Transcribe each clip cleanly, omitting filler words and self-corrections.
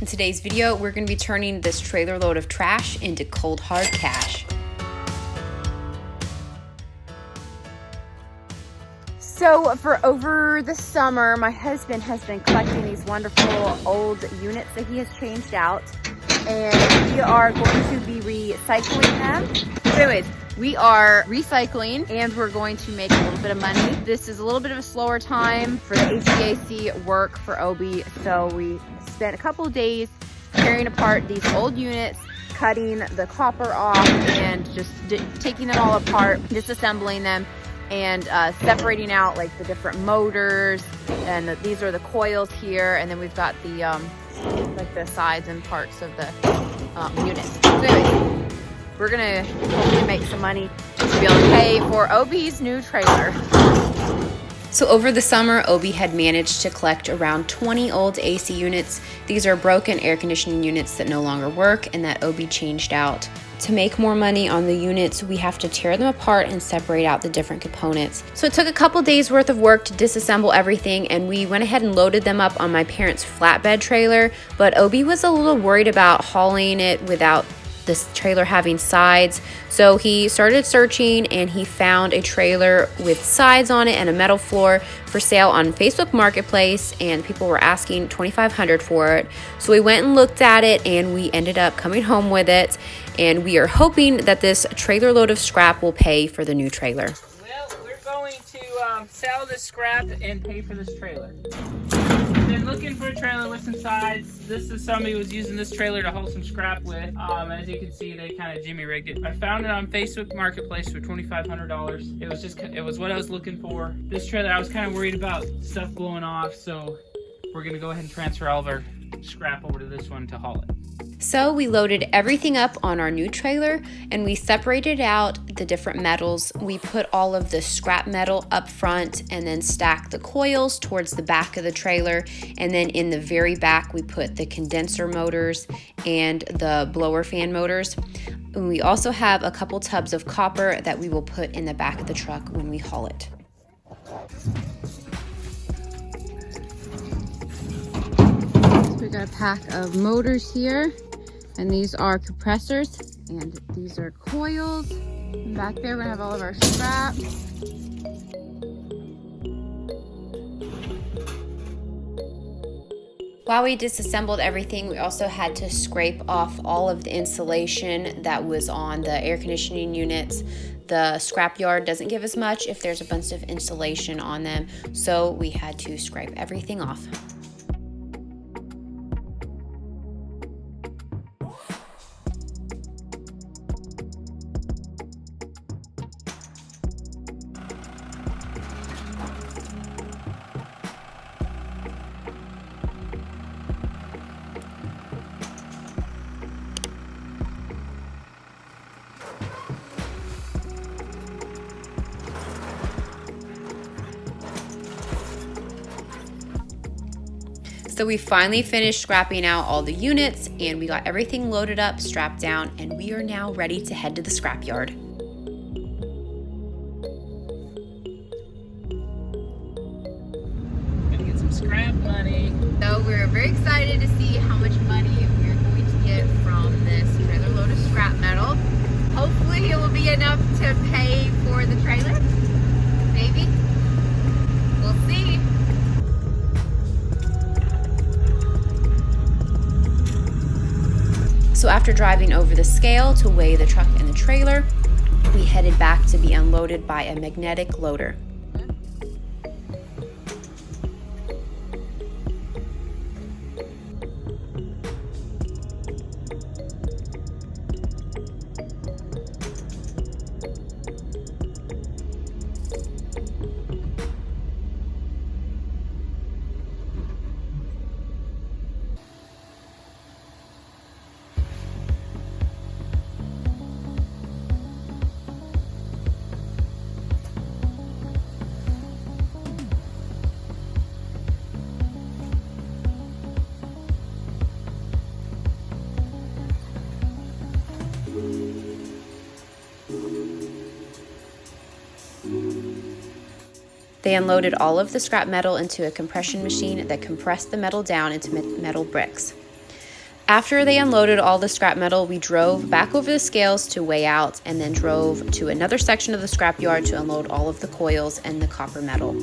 In today's video, we're going to be turning this trailer load of trash into cold hard cash. So for over the summer, my husband has been collecting these wonderful old units that he has changed out, and we are going to be recycling them. So anyways, we are recycling and we're going to make a little bit of money. This is a little bit of a slower time for the HVAC work for Obie, so we spent a couple of days tearing apart these old units, cutting the copper off and just taking them all apart, disassembling them, and separating out like the different motors, and these are the coils here, and then we've got the like the sides and parts of the units. So anyways, we're gonna hopefully make some money to be able to pay for Obie's new trailer. So over the summer, Obie had managed to collect around 20 old AC units. These are broken air conditioning units that no longer work and that Obie changed out. To make more money on the units, we have to tear them apart and separate out the different components. So it took a couple days worth of work to disassemble everything, and we went ahead and loaded them up on my parents' flatbed trailer, but Obie was a little worried about hauling it without this trailer having sides. So he started searching and he found a trailer with sides on it and a metal floor for sale on Facebook Marketplace, and people were asking $2,500 for it. So we went and looked at it and we ended up coming home with it, and we are hoping that this trailer load of scrap will pay for the new trailer. Well, we're going to sell this scrap and pay for this trailer. We've been looking for a trailer with some sides. This is somebody who was using this trailer to haul some scrap with. As you can see, they kind of jimmy rigged it. I found it on Facebook Marketplace for $2,500. It was what I was looking for. This trailer, I was kind of worried about stuff blowing off, so we're gonna go ahead and transfer all of our scrap over to this one to haul it. So we loaded everything up on our new trailer and we separated out the different metals. We put all of the scrap metal up front and then stacked the coils towards the back of the trailer. And then in the very back, we put the condenser motors and the blower fan motors. And we also have a couple tubs of copper that we will put in the back of the truck when we haul it. We got a pack of motors here, and these are compressors, and these are coils. And back there, we're gonna have all of our scrap. While we disassembled everything, we also had to scrape off all of the insulation that was on the air conditioning units. The scrap yard doesn't give us much if there's a bunch of insulation on them, so we had to scrape everything off. So we finally finished scrapping out all the units, and we got everything loaded up, strapped down, and we are now ready to head to the scrapyard. Gonna get some scrap money. So we're very excited to see how much money we're going to get from this trailer load of scrap metal. Hopefully it will be enough to pay for the trailer. Maybe. We'll see. So after driving over the scale to weigh the truck and the trailer, we headed back to be unloaded by a magnetic loader. They unloaded all of the scrap metal into a compression machine that compressed the metal down into metal bricks. After they unloaded all the scrap metal, we drove back over the scales to weigh out and then drove to another section of the scrapyard to unload all of the coils and the copper metal.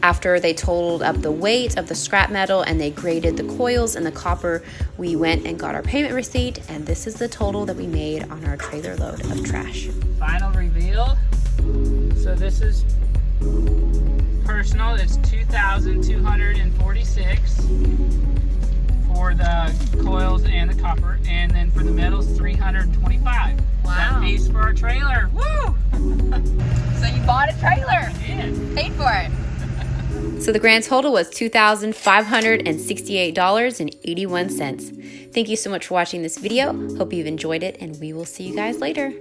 After they totaled up the weight of the scrap metal and they graded the coils and the copper, we went and got our payment receipt, and this is the total that we made on our trailer load of trash. Final reveal. So this is personal. It's $2,246 for the coils and the copper, and then for the metals, $325. Wow. That pays for our trailer. Woo! So you bought a trailer. Yeah. Paid for it. So the grand total was $2,568.81. Thank you so much for watching this video. Hope you've enjoyed it, and we will see you guys later.